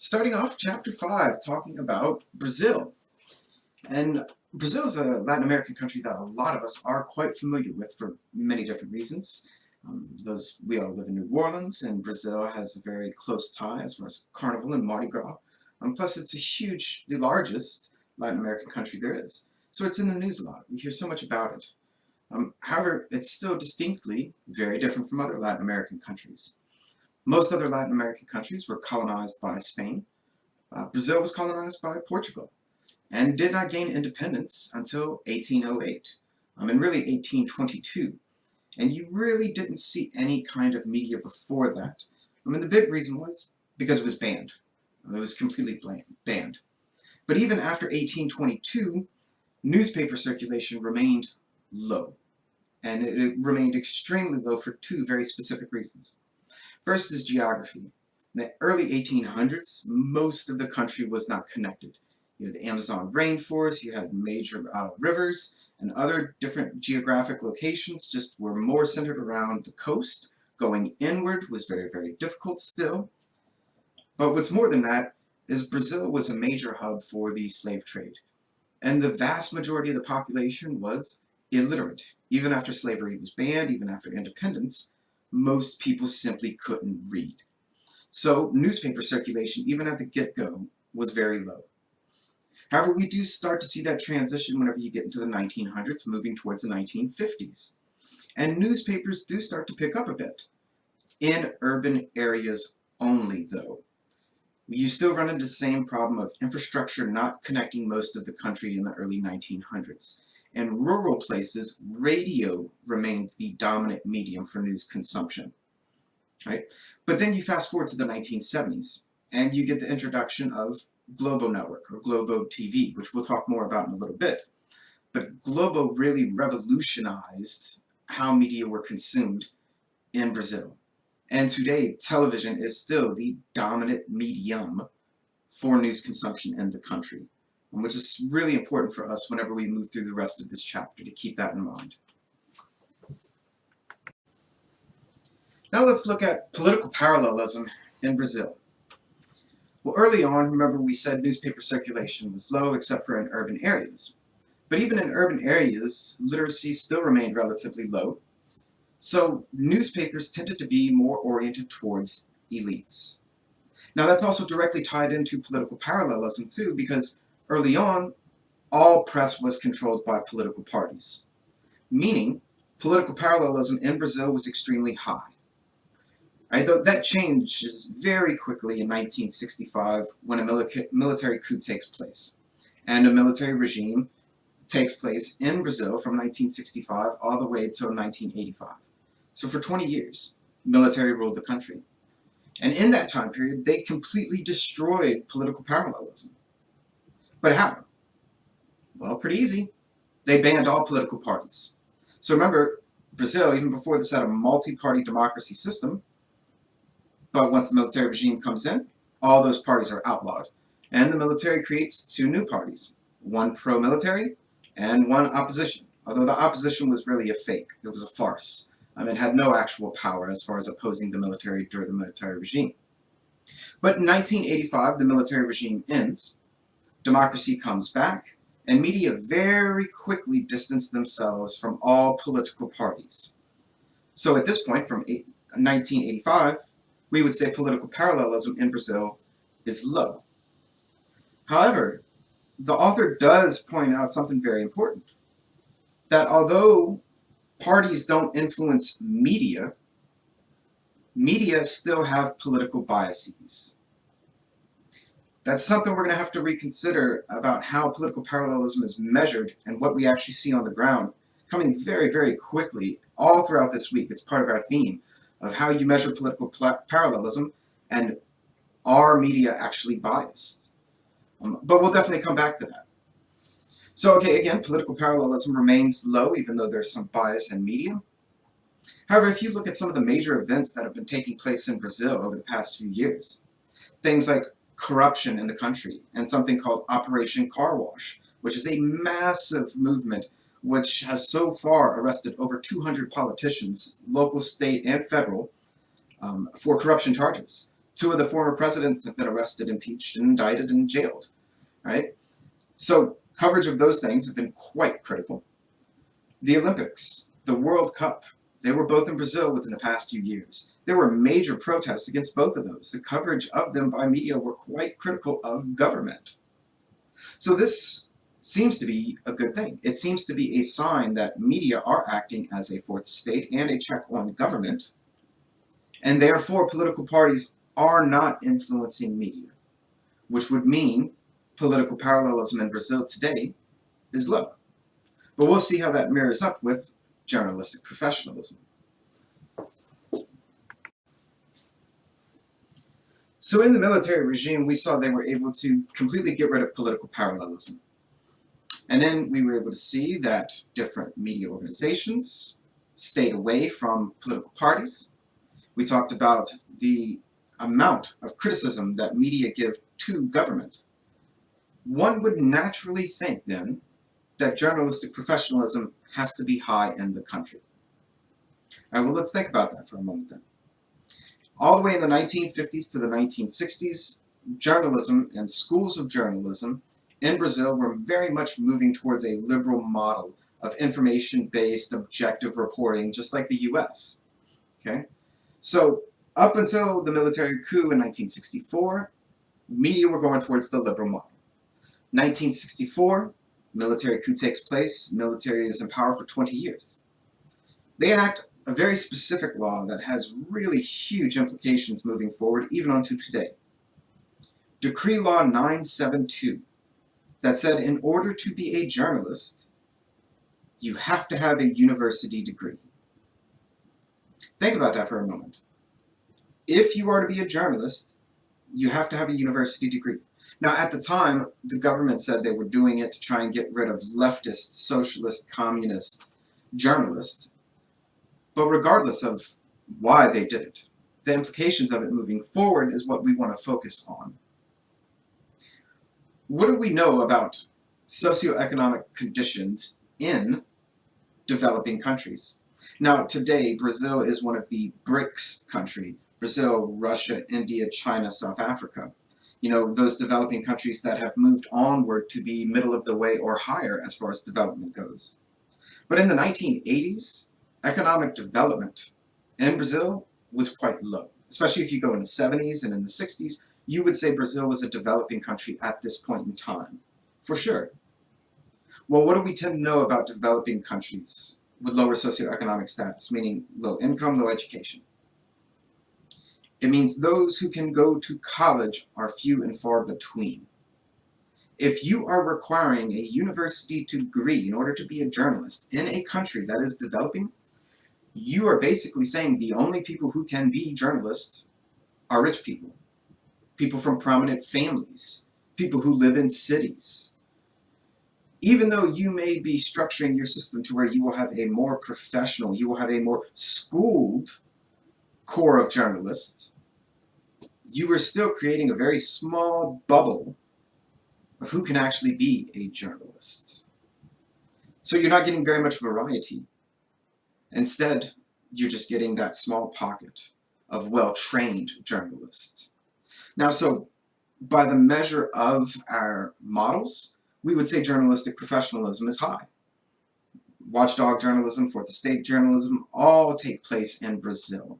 Starting off chapter 5, talking about Brazil. And Brazil is a Latin American country that a lot of us are quite familiar with for many different reasons. We all live in New Orleans, and Brazil has a very close tie as far as Carnival and Mardi Gras. Plus, it's the largest Latin American country there is. So it's in the news a lot. We hear so much about it. However, it's still distinctly very different from other Latin American countries. Most other Latin American countries were colonized by Spain. Brazil was colonized by Portugal and did not gain independence until 1808, and really 1822. And you really didn't see any kind of media before that. The big reason was because it was banned. It was completely banned. But even after 1822, newspaper circulation remained low. And it remained extremely low for two very specific reasons. First is geography. In the early 1800s, most of the country was not connected. You had the Amazon rainforest, you had major rivers, and other different geographic locations just were more centered around the coast. Going inward was very, very difficult still. But what's more than that is Brazil was a major hub for the slave trade. And the vast majority of the population was illiterate. Even after slavery was banned, even after independence, most people simply couldn't read. So newspaper circulation, even at the get-go, was very low. However, we do start to see that transition whenever you get into the 1900s, moving towards the 1950s. And newspapers do start to pick up a bit. In urban areas only, though. You still run into the same problem of infrastructure not connecting most of the country in the early 1900s. In rural places, radio remained the dominant medium for news consumption. Right? But then you fast forward to the 1970s, and you get the introduction of Globo Network, or Globo TV, which we'll talk more about in a little bit. But Globo really revolutionized how media were consumed in Brazil. And today, television is still the dominant medium for news consumption in the country, which is really important for us whenever we move through the rest of this chapter to keep that in mind. Now let's look at political parallelism in Brazil. Well, early on, remember we said newspaper circulation was low except for in urban areas. But even in urban areas, literacy still remained relatively low. So newspapers tended to be more oriented towards elites. Now that's also directly tied into political parallelism too, because early on, all press was controlled by political parties. Meaning, political parallelism in Brazil was extremely high. Right, though that changes very quickly in 1965 when a military coup takes place. And a military regime takes place in Brazil from 1965 all the way until 1985. So for 20 years, military ruled the country. And in that time period, they completely destroyed political parallelism. But how? Well, pretty easy. They banned all political parties. So remember, Brazil, even before this, had a multi-party democracy system. But once the military regime comes in, all those parties are outlawed. And the military creates two new parties, one pro-military and one opposition. Although the opposition was really a fake. It was a farce. It had no actual power as far as opposing the military during the military regime. But in 1985, the military regime ends, democracy comes back, and media very quickly distanced themselves from all political parties. So at this point, from 1985, we would say political parallelism in Brazil is low. However, the author does point out something very important, that although parties don't influence media, media still have political biases. That's something we're going to have to reconsider about how political parallelism is measured and what we actually see on the ground, coming very, very quickly all throughout this week. It's part of our theme of how you measure political parallelism and are media actually biased. But we'll definitely come back to that. So, okay, again, political parallelism remains low, even though there's some bias in media. However, if you look at some of the major events that have been taking place in Brazil over the past few years, things like corruption in the country and something called Operation Car Wash, which is a massive movement which has so far arrested over 200 politicians, local, state, and federal, for corruption charges. Two of the former presidents have been arrested, impeached, and indicted and jailed, right? So coverage of those things have been quite critical. The Olympics, the World Cup, they were both in Brazil within the past few years. There were major protests against both of those. The coverage of them by media were quite critical of government. So this seems to be a good thing. It seems to be a sign that media are acting as a fourth estate and a check on government, and therefore political parties are not influencing media, which would mean political parallelism in Brazil today is low. But we'll see how that mirrors up with journalistic professionalism. So in the military regime, we saw they were able to completely get rid of political parallelism. And then we were able to see that different media organizations stayed away from political parties. We talked about the amount of criticism that media give to government. One would naturally think then that journalistic professionalism has to be high in the country. All right, well, let's think about that for a moment then. All the way in the 1950s to the 1960s, journalism and schools of journalism in Brazil were very much moving towards a liberal model of information-based objective reporting, just like the US. Okay? So up until the military coup in 1964, media were going towards the liberal model. 1964, military coup takes place, military is in power for 20 years. They enact a very specific law that has really huge implications moving forward, even onto today. Decree Law 972, that said in order to be a journalist, you have to have a university degree. Think about that for a moment. If you are to be a journalist, you have to have a university degree. Now, at the time, the government said they were doing it to try and get rid of leftist, socialist, communist journalists. But regardless of why they did it, the implications of it moving forward is what we want to focus on. What do we know about socioeconomic conditions in developing countries? Now, today, Brazil is one of the BRICS countries. Brazil, Russia, India, China, South Africa. You know, those developing countries that have moved onward to be middle of the way or higher as far as development goes. But in the 1980s, economic development in Brazil was quite low. Especially if you go in the 70s and in the 60s, you would say Brazil was a developing country at this point in time. For sure. Well, what do we tend to know about developing countries with lower socioeconomic status, meaning low income, low education? It means those who can go to college are few and far between. If you are requiring a university degree in order to be a journalist in a country that is developing, you are basically saying the only people who can be journalists are rich people. People from prominent families. People who live in cities. Even though you may be structuring your system to where you will have a more professional, you will have a more schooled core of journalists, you are still creating a very small bubble of who can actually be a journalist. So you're not getting very much variety. Instead, you're just getting that small pocket of well-trained journalists. Now, so by the measure of our models, we would say journalistic professionalism is high. Watchdog journalism, fourth estate journalism, all take place in Brazil.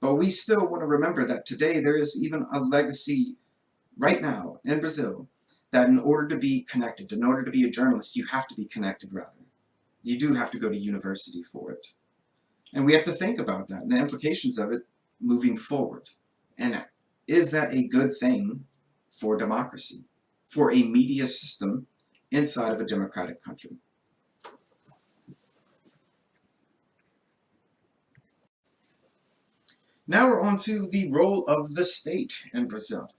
But we still want to remember that today there is even a legacy right now in Brazil that in order to be connected, in order to be a journalist, you have to be connected rather. You do have to go to university for it. And we have to think about that and the implications of it moving forward. And is that a good thing for democracy, for a media system inside of a democratic country? Now we're on to the role of the state in Brazil.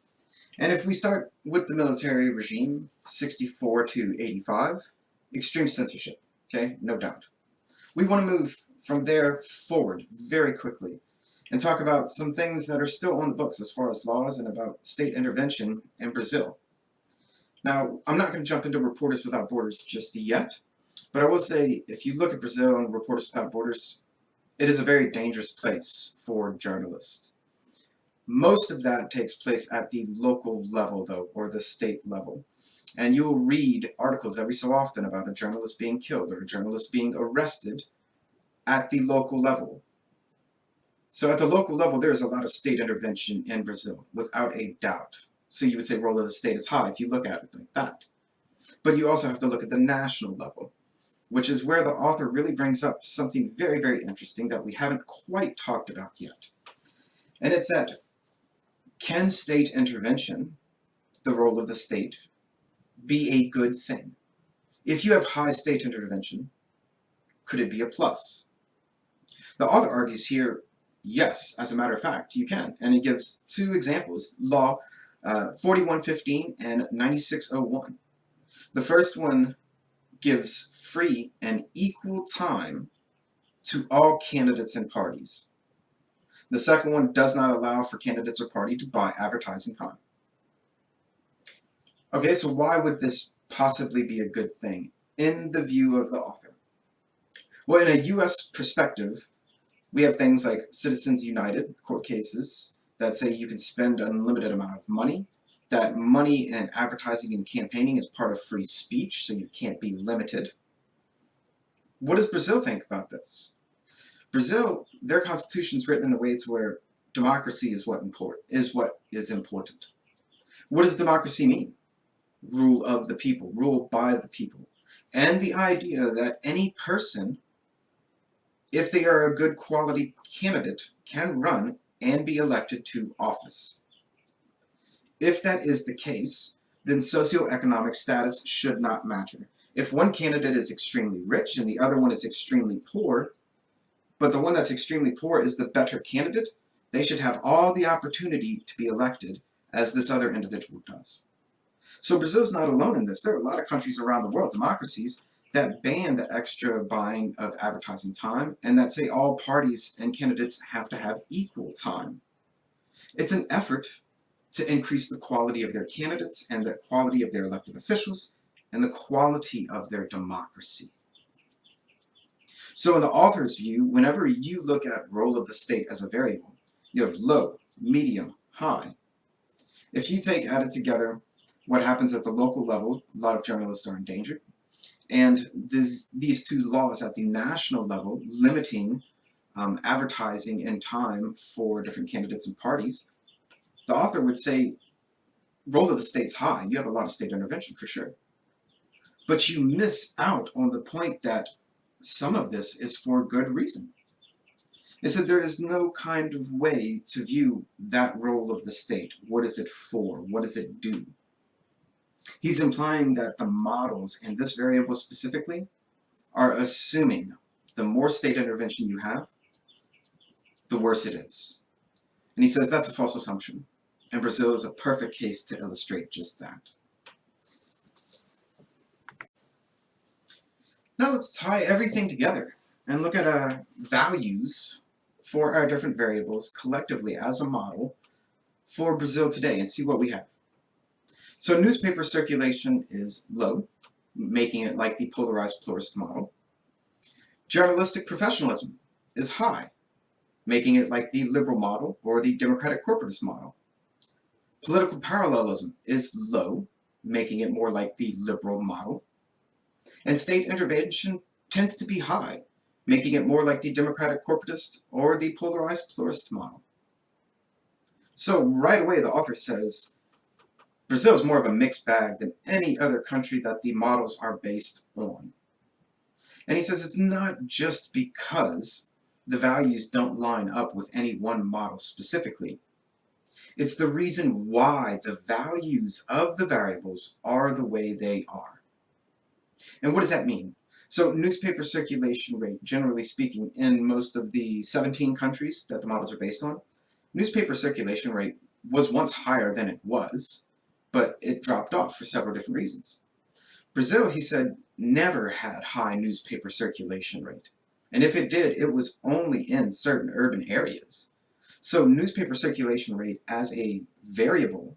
And if we start with the military regime, 64 to 85, extreme censorship, okay, no doubt. We want to move from there forward very quickly and talk about some things that are still on the books as far as laws and about state intervention in Brazil. Now, I'm not going to jump into Reporters Without Borders just yet, but I will say if you look at Brazil and Reporters Without Borders, it is a very dangerous place for journalists. Most of that takes place at the local level, though, or the state level. And you will read articles every so often about a journalist being killed or a journalist being arrested at the local level. So at the local level, there is a lot of state intervention in Brazil, without a doubt. So you would say role of the state is high if you look at it like that. But you also have to look at the national level, which is where the author really brings up something very, very interesting that we haven't quite talked about yet. And it's that, can state intervention, the role of the state, be a good thing? If you have high state intervention, could it be a plus? The author argues here, yes, as a matter of fact, you can. And he gives two examples, Law 4115 and 9601. The first one gives free and equal time to all candidates and parties. The second one does not allow for candidates or party to buy advertising time. Okay, so why would this possibly be a good thing in the view of the author? Well, in a U.S. perspective, we have things like Citizens United court cases that say you can spend an unlimited amount of money, that money and advertising and campaigning is part of free speech, so you can't be limited. What does Brazil think about this? Brazil, their constitution is written in a way to where democracy is what is important. What does democracy mean? Rule of the people, rule by the people. And the idea that any person, if they are a good quality candidate, can run and be elected to office. If that is the case, then socioeconomic status should not matter. If one candidate is extremely rich and the other one is extremely poor, but the one that's extremely poor is the better candidate, they should have all the opportunity to be elected as this other individual does. So Brazil's not alone in this. There are a lot of countries around the world, democracies, that ban the extra buying of advertising time and that say all parties and candidates have to have equal time. It's an effort to increase the quality of their candidates and the quality of their elected officials and the quality of their democracy. So in the author's view, whenever you look at role of the state as a variable, you have low, medium, high. If you take added together what happens at the local level, a lot of journalists are endangered, and these two laws at the national level limiting advertising and time for different candidates and parties, the author would say role of the state's high. You have a lot of state intervention for sure. But you miss out on the point that some of this is for good reason. It said there is no kind of way to view that role of the state. What is it for? What does it do? He's implying that the models in this variable specifically are assuming the more state intervention you have, the worse it is. And he says that's a false assumption. And Brazil is a perfect case to illustrate just that. Now let's tie everything together and look at values for our different variables collectively as a model for Brazil today and see what we have. So newspaper circulation is low, making it like the polarized pluralist model. Journalistic professionalism is high, making it like the liberal model or the democratic corporatist model. Political parallelism is low, making it more like the liberal model. And state intervention tends to be high, making it more like the democratic corporatist or the polarized pluralist model. So right away the author says Brazil is more of a mixed bag than any other country that the models are based on. And he says it's not just because the values don't line up with any one model specifically. It's the reason why the values of the variables are the way they are. And what does that mean? So newspaper circulation rate, generally speaking, in most of the 17 countries that the models are based on, newspaper circulation rate was once higher than it was, but it dropped off for several different reasons. Brazil, he said, never had high newspaper circulation rate. And if it did, it was only in certain urban areas. So newspaper circulation rate as a variable,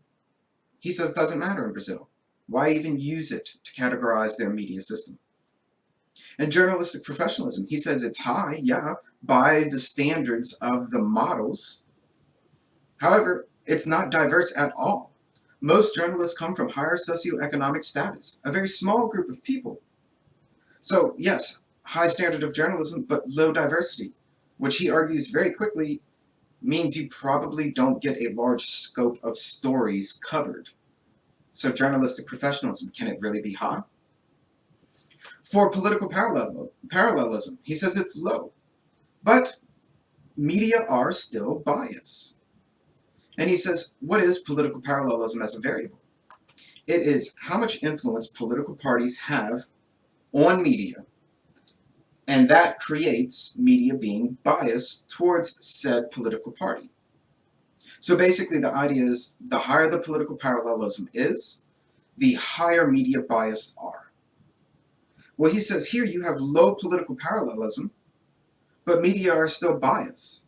he says, doesn't matter in Brazil. Why even use it to categorize their media system? And journalistic professionalism, he says it's high, yeah, by the standards of the models. However, it's not diverse at all. Most journalists come from higher socioeconomic status, a very small group of people. So, yes, high standard of journalism, but low diversity, which he argues very quickly means you probably don't get a large scope of stories covered. So, journalistic professionalism, can it really be high? For political parallelism, he says it's low. But media are still biased. And he says, what is political parallelism as a variable? It is how much influence political parties have on media, and that creates media being biased towards said political party. So basically the idea is the higher the political parallelism is, the higher media bias are. Well, he says here you have low political parallelism, but media are still biased,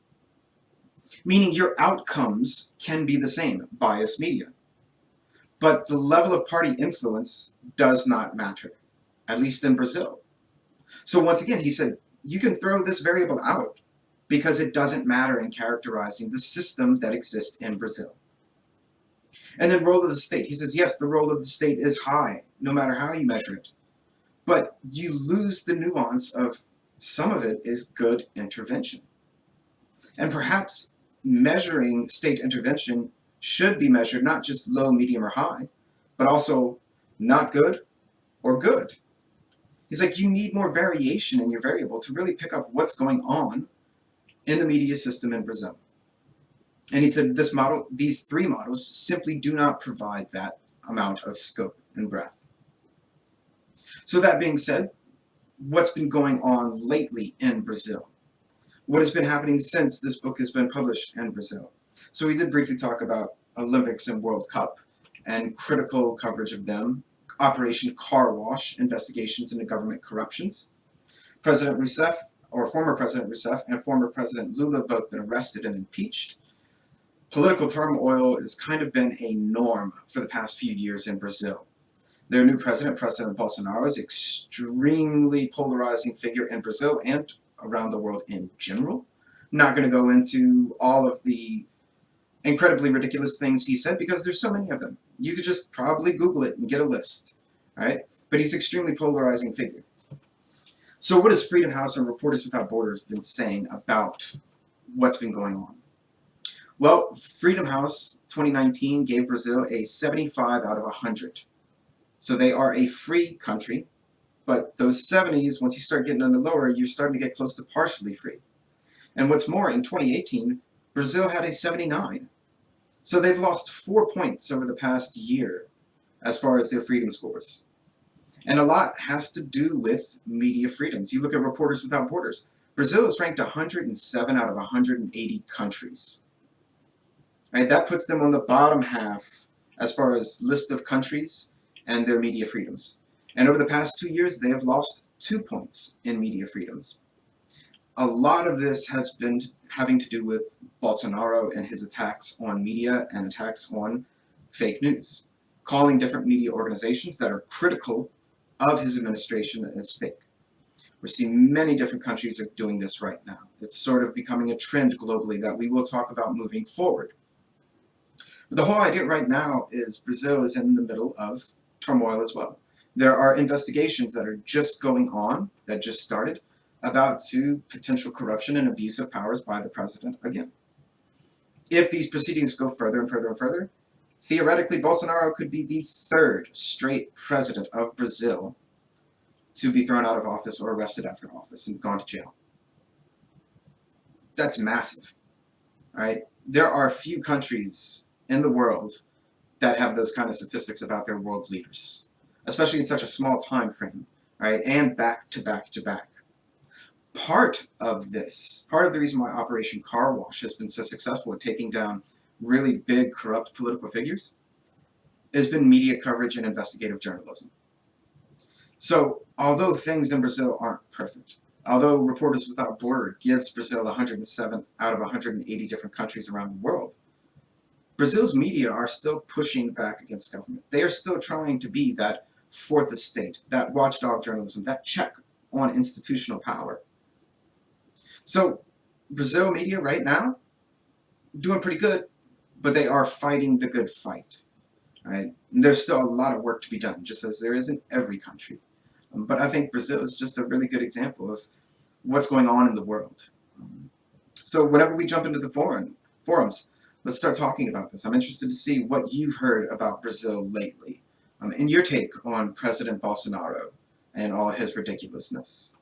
meaning your outcomes can be the same, biased media. But the level of party influence does not matter, at least in Brazil. So once again, he said, you can throw this variable out because it doesn't matter in characterizing the system that exists in Brazil. And then role of the state. He says, yes, the role of the state is high, no matter how you measure it. But you lose the nuance of some of it is good intervention. And perhaps measuring state intervention should be measured not just low, medium, or high, but also not good or good. He's like, you need more variation in your variable to really pick up what's going on in the media system in Brazil. And he said these three models simply do not provide that amount of scope and breadth. So that being said, what's been going on lately in Brazil? What has been happening since this book has been published in Brazil? So we did briefly talk about Olympics and World Cup and critical coverage of them, Operation Car Wash, investigations into government corruptions. President Rousseff, or former President Rousseff, and former President Lula both been arrested and impeached. Political turmoil has kind of been a norm for the past few years in Brazil. Their new president, President Bolsonaro, is an extremely polarizing figure in Brazil and around the world in general. I'm not going to go into all of the incredibly ridiculous things he said because there's so many of them. You could just probably Google it and get a list, right? But he's an extremely polarizing figure. So what has Freedom House and Reporters Without Borders been saying about what's been going on? Well, Freedom House 2019 gave Brazil a 75 out of 100. So they are a free country, but those 70s, once you start getting into lower, you're starting to get close to partially free. And what's more, in 2018, Brazil had a 79. So they've lost 4 points over the past year as far as their freedom scores. And a lot has to do with media freedoms. You look at Reporters Without Borders. Brazil is ranked 107 out of 180 countries. Right, that puts them on the bottom half as far as list of countries and their media freedoms. And over the past 2 years, they have lost 2 points in media freedoms. A lot of this has been having to do with Bolsonaro and his attacks on media and attacks on fake news, calling different media organizations that are critical of his administration as fake. We're seeing many different countries are doing this right now. It's sort of becoming a trend globally that we will talk about moving forward. But the whole idea right now is Brazil is in the middle of turmoil as well. There are investigations that are just going on, that just started, about potential corruption and abuse of powers by the president again. If these proceedings go further and further and further, theoretically Bolsonaro could be the third straight president of Brazil to be thrown out of office or arrested after office and gone to jail. That's massive, right? There are few countries in the world that have those kind of statistics about their world leaders, especially in such a small time frame, right? And back to back to back. Part of the reason why Operation Car Wash has been so successful at taking down really big corrupt political figures has been media coverage and investigative journalism. So although things in Brazil aren't perfect, although Reporters Without Borders gives Brazil 107 out of 180 different countries around the world, Brazil's media are still pushing back against government. They are still trying to be that fourth estate, that watchdog journalism, that check on institutional power. So Brazil media right now, doing pretty good. but they are fighting the good fight. Right? And there's still a lot of work to be done, just as there is in every country. But I think Brazil is just a really good example of what's going on in the world. So whenever we jump into the forums, let's start talking about this. I'm interested to see what you've heard about Brazil lately, and your take on President Bolsonaro and all his ridiculousness.